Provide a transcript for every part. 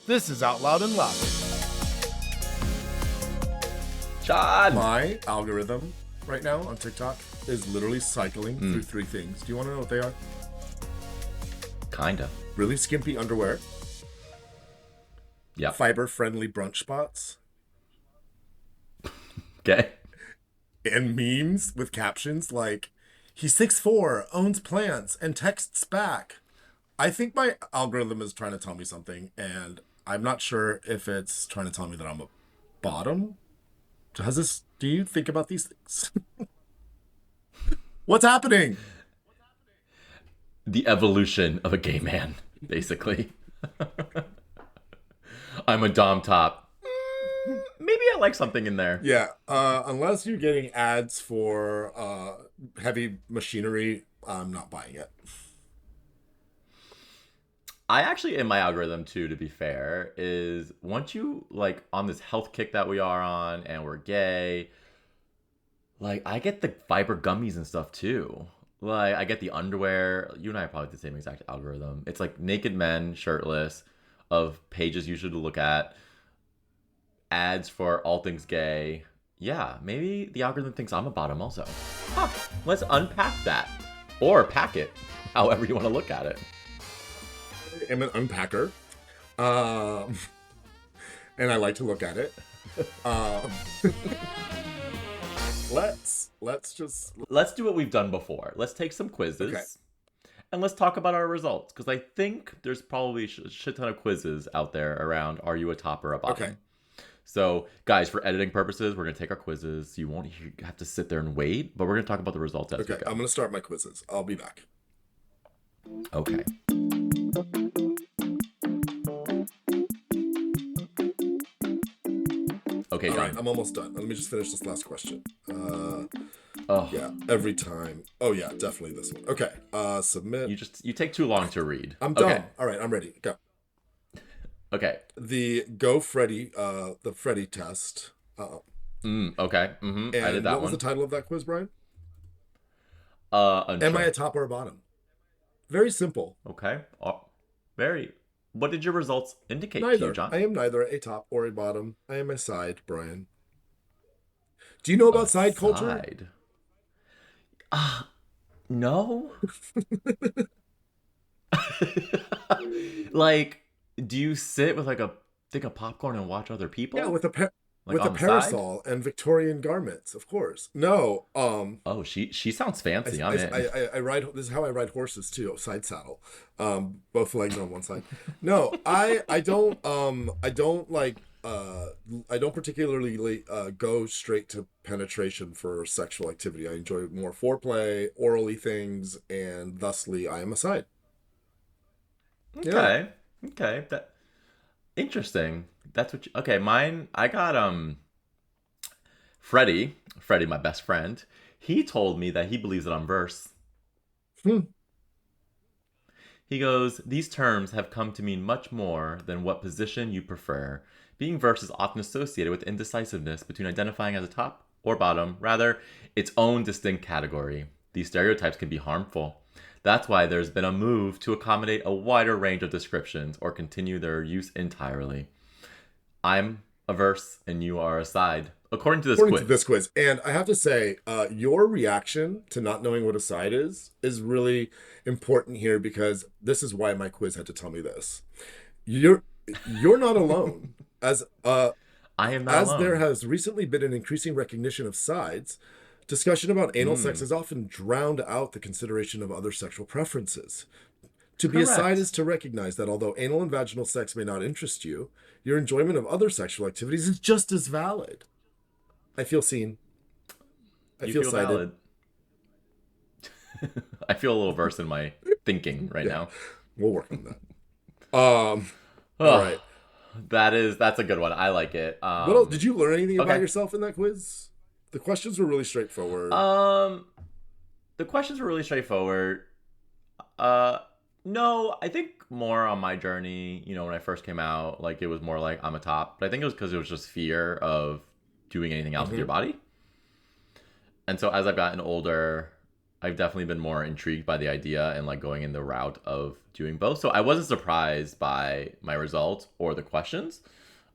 This is Out Loud and Loud. John! My algorithm right now on TikTok is literally cycling through three things. Do you want to know what they are? Kinda. Really skimpy underwear. Yeah. Fiber-friendly brunch spots. Okay. And memes with captions like, he's 6'4", owns plants, and texts back. I think my algorithm is trying to tell me something, and I'm not sure if it's trying to tell me that I'm a bottom. Do you think about these things? What's happening? The evolution of a gay man, basically. I'm a dom top. Maybe I like something in there. Yeah, unless you're getting ads for heavy machinery, I'm not buying it. I actually, in my algorithm too, to be fair, is once you, like, on this health kick that we are on and we're gay, like, I get the fiber gummies and stuff too. Like, I get the underwear. You and I are probably the same exact algorithm. It's like naked men, shirtless, of pages you should look at, ads for all things gay. Yeah, maybe the algorithm thinks I'm a bottom also. Huh, let's unpack that. Or pack it, however you want to look at it. I'm an unpacker, and I like to look at it. Let's do what we've done before. Let's take some quizzes, okay. And let's talk about our results, because I think there's probably a shit ton of quizzes out there around are you a top or a bottom. Okay. So, guys, for editing purposes, we're going to take our quizzes. You won't have to sit there and wait, but we're going to talk about the results as we go. I'm going to start my quizzes. I'll be back. Okay. Okay, All John. right, I'm almost done. Let me just finish this last question. Oh, yeah, every time. Oh yeah, definitely this one. Okay, submit. You take too long to read. I'm done. Okay. All right, I'm ready. Go. Okay. The Go Freddy, the Freddy test. Okay. Mm-hmm. I did that what one. was the title of that quiz, Brian? Unsure. Am I a top or a bottom? Very simple. Okay. What did your results indicate to Neither. you, John? I am neither a top or a bottom. I am a side, Brian. Do you know about side culture? No. Like, do you sit with like a thing of popcorn and watch other people? Yeah, with a Like with a on the parasol and Victorian garments, of course. No. Oh, she sounds fancy. I'm in. I ride. This is how I ride horses too. Side saddle, both legs on one side. No, I don't particularly go straight to penetration for sexual activity. I enjoy more foreplay, orally things, and thusly I am a side. Okay. Yeah. Okay. That interesting. That's what okay, mine I got Freddie, my best friend. He told me that he believes that I'm verse. He goes, "These terms have come to mean much more than what position you prefer. Being verse is often associated with indecisiveness between identifying as a top or bottom, rather its own distinct category. These stereotypes can be harmful. That's why there's been a move to accommodate a wider range of descriptions or continue their use entirely. I'm a verse and you are a side, according to this quiz. And I have to say, your reaction to not knowing what a side is really important here, because this is why my quiz had to tell me this. You're not alone. I am not alone. There has recently been an increasing recognition of sides, discussion about anal sex has often drowned out the consideration of other sexual preferences. To be a side is to recognize that although anal and vaginal sex may not interest you, your enjoyment of other sexual activities is just as valid. I feel seen. I feel sided. Valid. I feel a little versed in my thinking right now. We'll work on that. All right. That's a good one. I like it. What else? Did you learn anything about yourself in that quiz? The questions were really straightforward. The questions were really straightforward. No, I think more on my journey, when I first came out, like it was more like I'm a top, but I think it was because it was just fear of doing anything else with your body. And so as I've gotten older, I've definitely been more intrigued by the idea and like going in the route of doing both. So I wasn't surprised by my results or the questions.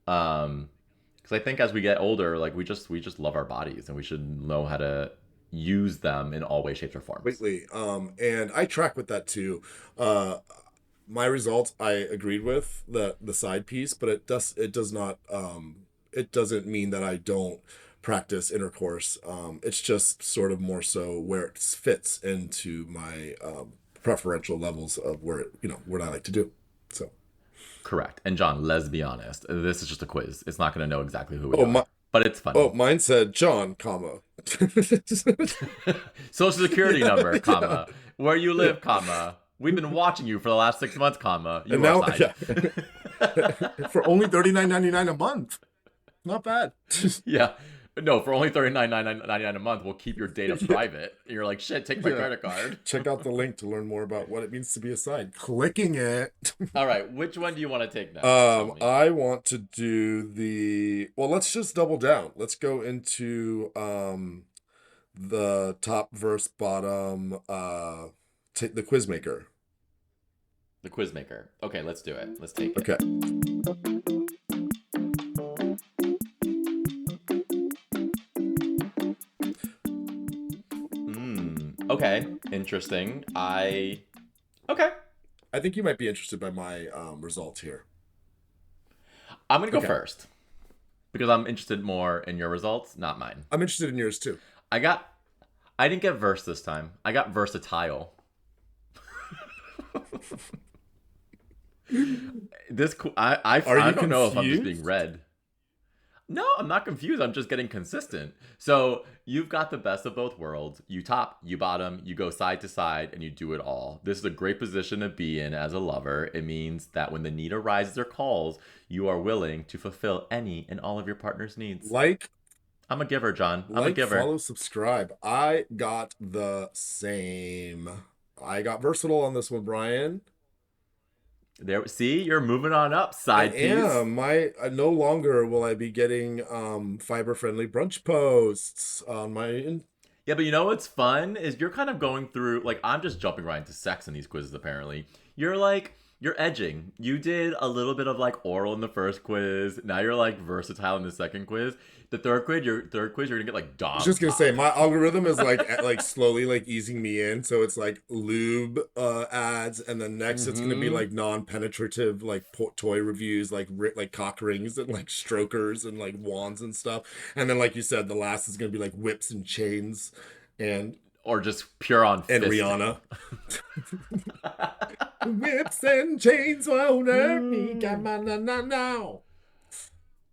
Because I think as we get older, like we just love our bodies and we should know how to use them in all ways, shapes, or forms. Completely. And I track with that too. Uh, my results I agreed with the side piece, but it does not it doesn't mean that I don't practice intercourse. It's just sort of more so where it fits into my preferential levels of where it, what I like to do. So, Correct. And John, let's be honest. This is just a quiz. It's not going to know exactly who we oh my are, but it's oh funny. mine said John, comma. Social security Yeah, number, yeah, comma, where you yeah. live, comma. We've been watching you for the last 6 months, comma. And You are now, side. yeah, for only 39.99 a month. Not bad. Yeah. No, for only 39.99 a month, we'll keep your data Yeah, private. And you're like, shit, take my yeah. credit card. Check out the link to learn more about what it means to be a side. Clicking it. All right, which one do you want to take next? Tell me. I want to do well, let's just double down. Let's go into the top versus bottom the quiz maker. The quiz maker. Okay, let's do it. Let's take it. Okay. Okay, interesting. Okay. I think you might be interested by my results here. I'm gonna go Okay. first because I'm interested more in your results, not mine. I'm interested in yours too. I got. I didn't get verse this time. I got versatile. Are I you don't know if I'm just being confused? read. No, I'm not confused. I'm just getting consistent. So you've got the best of both worlds. You top, you bottom, you go side to side, and you do it all. This is a great position to be in as a lover. It means that when the need arises or calls, you are willing to fulfill any and all of your partner's needs. Like, I'm a giver, John. I'm a giver. follow, subscribe. I got the same. I got versatile on this one, Brian. There, see, you're moving on up, I side piece. am. My no longer will I be getting fiber friendly brunch posts on my. Yeah, but you know what's fun is you're kind of going through like I'm just jumping right into sex in these quizzes apparently. You're like you're edging. You did a little bit of like oral in the first quiz. Now you're like versatile in the second quiz. The third quiz you're gonna get like I was dom just gonna say top. my algorithm is like like slowly like easing me in, so it's like lube ads, and then next it's gonna be Mm-hmm. like non-penetrative like toy reviews, like like cock rings and like strokers and like wands and stuff, and then like you said, the last is gonna be like whips and chains, and Or just pure on fisting. Rihanna. Whips and chains won't hurt me, come on now.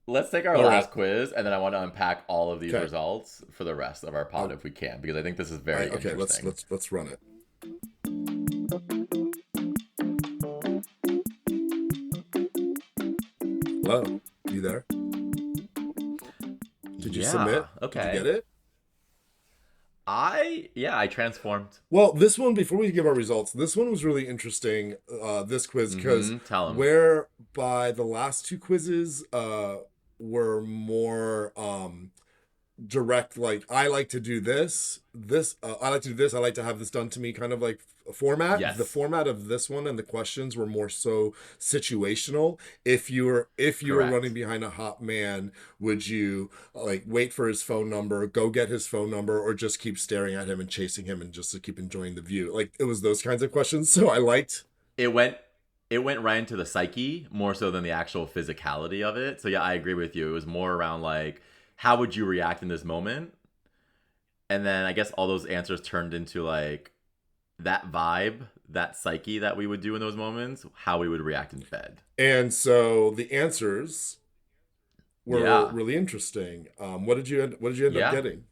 Let's take our All right, last quiz and then I want to unpack all of these okay. results for the rest of our pod I'll, if we can because I think this is very okay, let's interesting. let's run it. Hello, you there? Did you Yeah, submit? Did you okay. get it? I transformed. Well, this one, before we give our results, this one was really interesting, this quiz, because Mm-hmm. Tell him. whereby the last two quizzes were more direct, like I like to do this I like to do this, I like to have this done to me, kind of like a format. The Yes. format of this one and the questions were more so situational. If you were running Correct. behind a hot man, would you like wait for his phone number, go get his phone number, or just keep staring at him and chasing him and just to keep enjoying the view? Like it was those kinds of questions, so I liked. It went it went right into the psyche more so than the actual physicality of it. So yeah, I agree with you. It was more around like how would you react in this moment? And then I guess all those answers turned into like that vibe, that psyche that we would do in those moments, how we would react in bed. And so the answers were Yeah. really interesting. What did you end up Yeah. getting?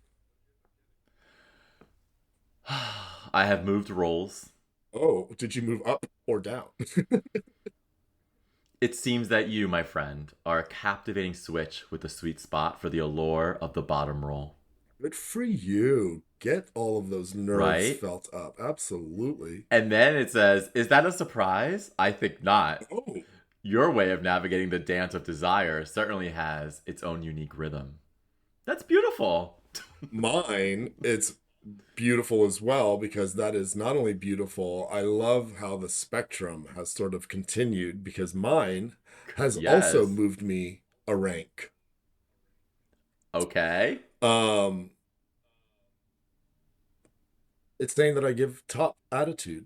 I have moved roles. Oh, did you move up or down? It seems that you, my friend, are a captivating switch with the sweet spot for the allure of the bottom roll. Good for you. Get all of those nerves Right? felt up. Absolutely. And then it says, is that a surprise? I think not. Oh, Your way of navigating the dance of desire certainly has its own unique rhythm. That's beautiful. mine, it's beautiful as well, because that is not only beautiful, I love how the spectrum has sort of continued, because mine has also Yes. moved me a rank. Okay. Um, it's saying that I give top attitude.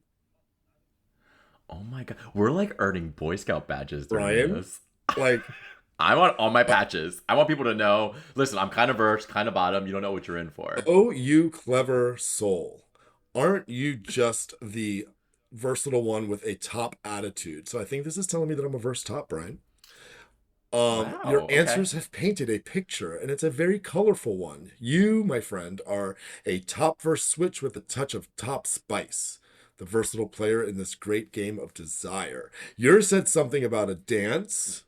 Oh my god. We're like earning Boy Scout badges during Brian, this. like, I want all my uh, patches. I want people to know, listen, I'm kind of verse, kind of bottom. You don't know what you're in for. oh, you clever soul. Aren't you just the versatile one with a top attitude? So I think this is telling me that I'm a verse top, Brian. Your Wow. Okay. answers have painted a picture, and it's a very colorful one. You, my friend, are a top verse switch with a touch of top spice, the versatile player in this great game of desire. Yours said something about a dance,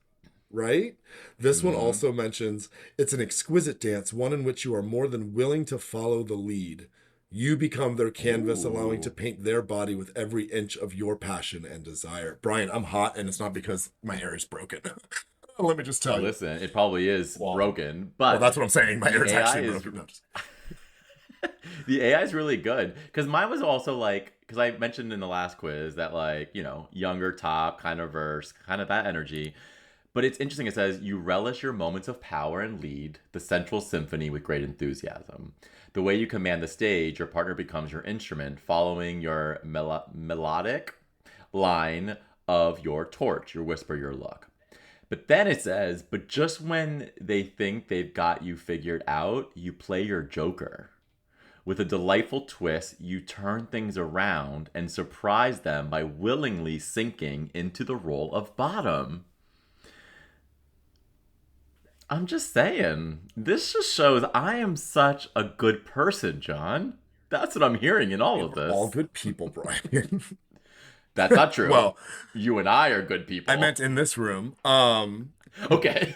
right? This one Mm-hmm. also mentions it's an exquisite dance, one in which you are more than willing to follow the lead. You become their canvas, allowing to Ooh. paint their body with every inch of your passion and desire. Brian, I'm hot, and it's not because my hair is broken. Let me just tell you. Listen, it probably is Well, broken, well, but that's what I'm saying. My the hair is AI actually is broken. No, the AI is really good because mine was also like because I mentioned in the last quiz that like younger top kind of verse kind of that energy. But it's interesting. It says you relish your moments of power and lead the central symphony with great enthusiasm. The way you command the stage, your partner becomes your instrument, following your melodic line of your torch, your whisper, your look. But then it says, but just when they think they've got you figured out, you play your joker. With a delightful twist, you turn things around and surprise them by willingly sinking into the role of bottom. I'm just saying, this just shows I am such a good person, John. That's what I'm hearing in all we of are all this. good people, Brian. That's not true. Well, You and I are good I people. meant in this room. Okay.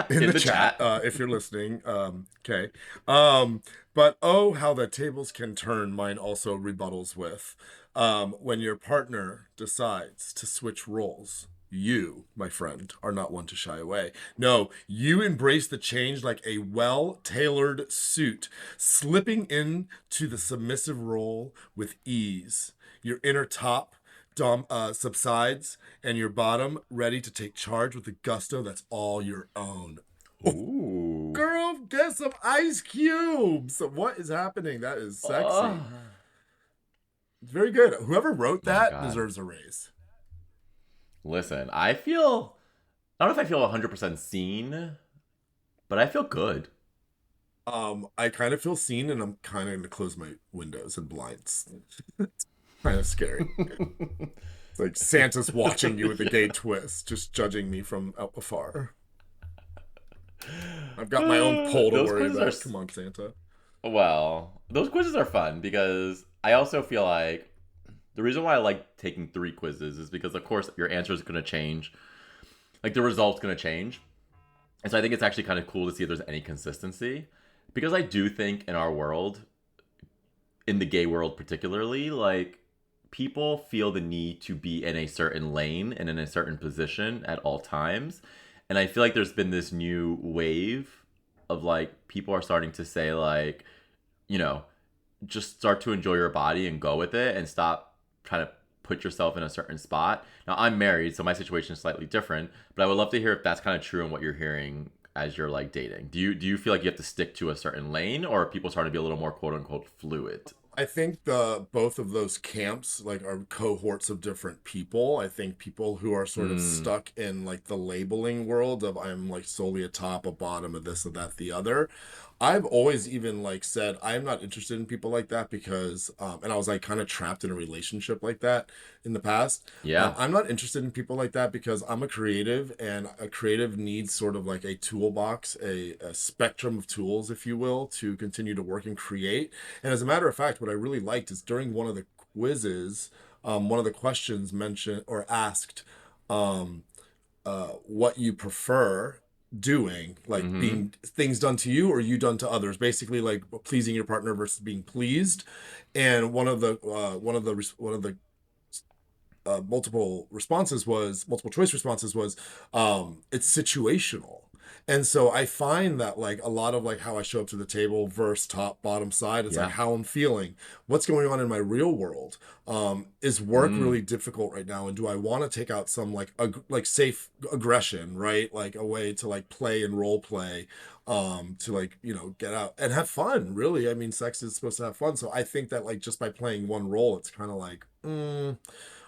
In In the the chat, chat. if you're listening. Okay. Um, but oh, how the tables can turn. Mine also rebuttals with, when your partner decides to switch roles. You, my friend, are not one to shy away. No, you embrace the change like a well tailored suit, slipping into the submissive role with ease. Your inner top subsides, and your bottom ready to take charge with a gusto that's all your own. Ooh. Girl, get some ice cubes. What is happening? That is Oh. sexy. It's very good. Whoever wrote My that God. deserves a raise. Listen, I don't know if I feel 100% seen, but I feel good. I kind of feel seen, and I'm kind of going to close my windows and blinds. Kind of scary. It's like Santa's watching you with a gay Yeah. twist, just judging me from out afar. I've got my own poll to Those worry quizzes are about. Come on, Santa. well, those quizzes are fun because I also feel like the reason why I like taking three quizzes is because of course your answer is going to change. Like the result's going to change. And so I think it's actually kind of cool to see if there's any consistency because I do think in our world, in the gay world particularly, like people feel the need to be in a certain lane and in a certain position at all times. And I feel like there's been this new wave of like people are starting to say like, you know, just start to enjoy your body and go with it and stop trying to put yourself in a certain spot. Now I'm married, so my situation is slightly different, but I would love to hear if that's kind of true and what you're hearing as you're like dating. Do you feel like you have to stick to a certain lane or are people starting to be a little more quote unquote fluid? I think the both of those camps like are cohorts of different people. I think people who are sort of Mm, stuck in like the labeling world of I'm like solely a top, a bottom, of this, of that, the other. I've always even like said I'm not interested in people like that because and I was like kind of trapped in a relationship like that in the past. yeah. I'm not interested in people like that because I'm a creative, and a creative needs sort of like a toolbox, a spectrum of tools, if you will, to continue to work and create. And as a matter of fact, what I really liked is during one of the quizzes, one of the questions mentioned or asked um, what you prefer doing, like Mm-hmm. being things done to you or you done to others, basically like pleasing your partner versus being pleased. And one of the multiple choice responses was it's situational. And so I find that like a lot of like how I show up to the table versus top bottom side, it's like Yeah. how I'm feeling, what's going on in my real world. Is work Mm. really difficult right now, and do I want to take out some like like safe aggression, right? Like a way to like play and role play, to like, you know, get out and have fun. Really, I mean, sex is supposed to have fun. So I think that like just by playing one role, it's kind of like,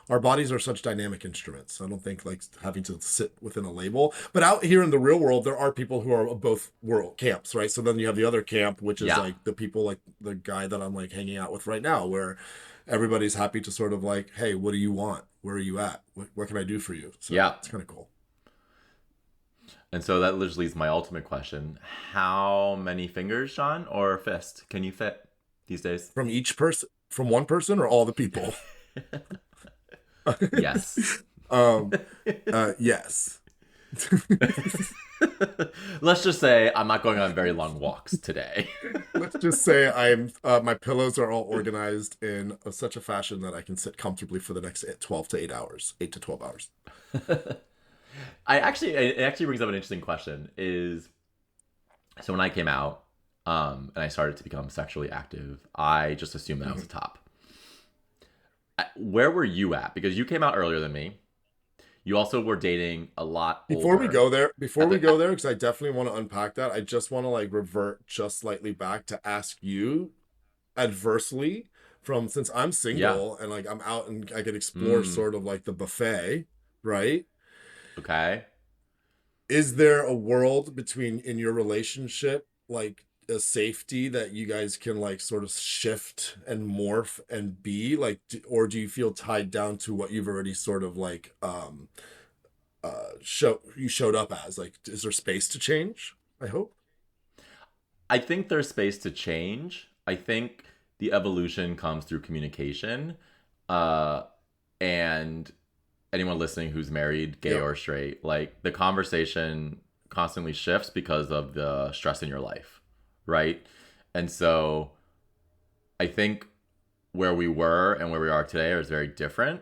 our bodies are such dynamic instruments. I don't think like having to sit within a label. But out here in the real world, there are people who are of both world camps, right? So then you have the other camp, which is Yeah. like the people like the guy that I'm like hanging out with right now, where everybody's happy to sort of like, hey, what do you want? Where are you at? What can I do for you? So Yeah. it's kind of cool. And so that literally is my ultimate question. How many fingers, John, or fist can you fit these days? From each person, from one person, or all the people. Yes. um, yes. Let's just say I'm not going on very long walks today. Let's just say I'm my pillows are all organized in such a fashion that I can sit comfortably for the next 12 to 8 hours, 8 to 12 hours. It actually brings up an interesting question. Is so when I came out, and I started to become sexually active, I just assumed that I was a Mhm. top. Where were you at? Because you came out earlier than me. You also were dating a lot older. Before At we the go there, because I definitely want to unpack that, I just want to like revert just slightly back to ask you adversely from since I'm Yeah. single and like I'm out and I can explore Mm, sort of like the buffet, right? okay. Is there a world between in your relationship like a safety that you guys can like sort of shift and morph and be like or do you feel tied down to what you've already sort of like showed up as? Like is there space to change? I hope. I think there's space to change. I think the evolution comes through communication. Uh, and anyone listening who's married, gay Yep. or straight, like the conversation constantly shifts because of the stress in your life, right? And so I think where we were and where we are today is very different.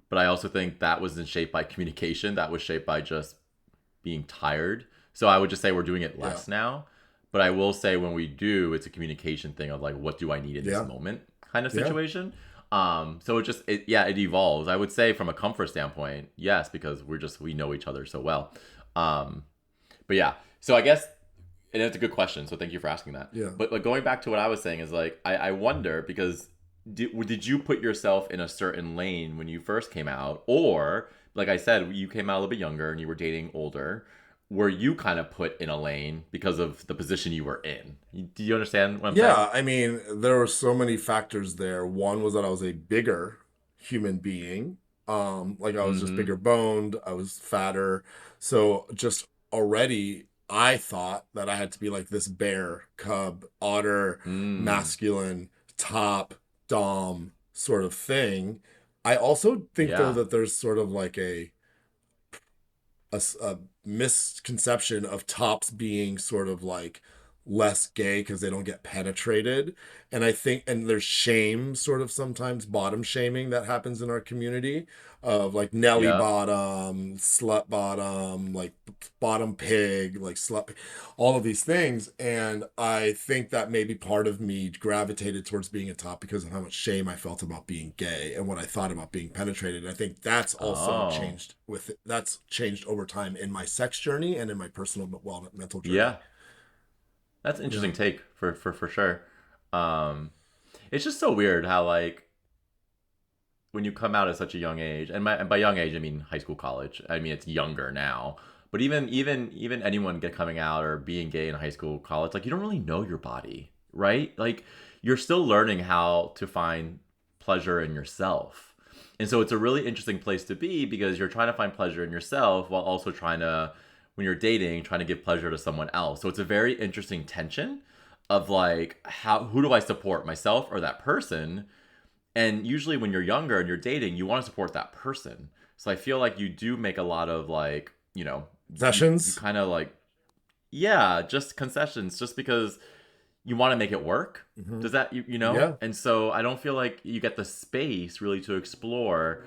But I also think that wasn't shaped by communication. That was shaped by just being tired. So I would just say we're doing it Yeah. less now. But I will say when we do, it's a communication thing of like, what do I need in this Yeah. moment kind of Yeah. situation. So it evolves. I would say from a comfort standpoint, yes, because we know each other so well. Um, but yeah, so I guess, and it's a good question. So thank you for asking that. Yeah. But like going back to what I was saying is like, I wonder because did you put yourself in a certain lane when you first came out? Or like I said, you came out a little bit younger and you were dating older. Were you kind of put in a lane because of the position you were in? Do you understand what I'm saying? Yeah, I mean, there were so many factors there. One was that I was a bigger human being. Like I was just Mm-hmm. bigger boned, I was fatter. So just already I thought that I had to be like this bear, cub, otter, Mm. masculine, top, dom sort of thing. I also think though Yeah. that there's sort of like a misconception of tops being sort of like less gay because they don't get penetrated. And I think, and there's shame, sort of sometimes bottom shaming that happens in our community of like Nelly Yeah. bottom, slut bottom, like bottom pig, like slut, all of these things. And I think that maybe part of me gravitated towards being a top because of how much shame I felt about being gay and what I thought about being penetrated. And I think that's also Oh. changed that's changed over time in my sex journey and in my personal mental journey. Yeah. That's an Yeah. interesting take for sure. Um, it's just so weird how like when you come out at such a young age, and by young age I mean high school, college. I mean it's younger now, but even anyone get coming out or being gay in high school, college, like you don't really know your body, right? Like you're still learning how to find pleasure in yourself, and so it's a really interesting place to be because you're trying to find pleasure in yourself while also trying to, when you're dating, trying to give pleasure to someone else. So it's a very interesting tension of like who do I support, myself or that person? And usually when you're younger and you're dating, you want to support that person. So I feel like you do make a lot of like, you Sessions. kind of like, yeah, just concessions just because you want to make it work. Hmm. Does that, Yeah. And so I don't feel like you get the space really to explore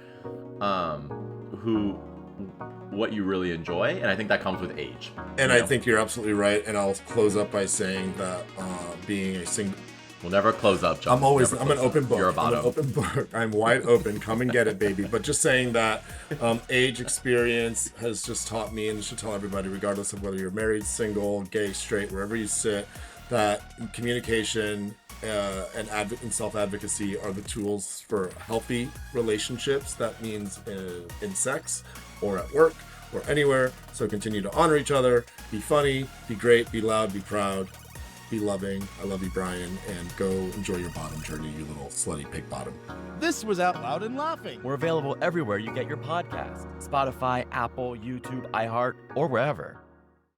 um who what you really enjoy, and I think that comes with age. And you I know? think you're absolutely right. And I'll close up by saying that being a single, We'll never close up, John. I'm always, Never I'm an close open up. book. You're a I'm an bottom. open book. I'm wide open. Come and get it, baby. But just saying that age experience has just taught me, and should tell everybody, regardless of whether you're married, single, gay, straight, wherever you sit, that communication and self-advocacy are the tools for healthy relationships. That means in sex or at work or anywhere. So continue to honor each other, be funny, be great, be loud, be proud, be loving. I love you, Brian, and go enjoy your bottom journey, you little slutty pig bottom. This was Out Loud and Laughing. We're available everywhere you get your podcast: Spotify, Apple, YouTube, iHeart, or wherever.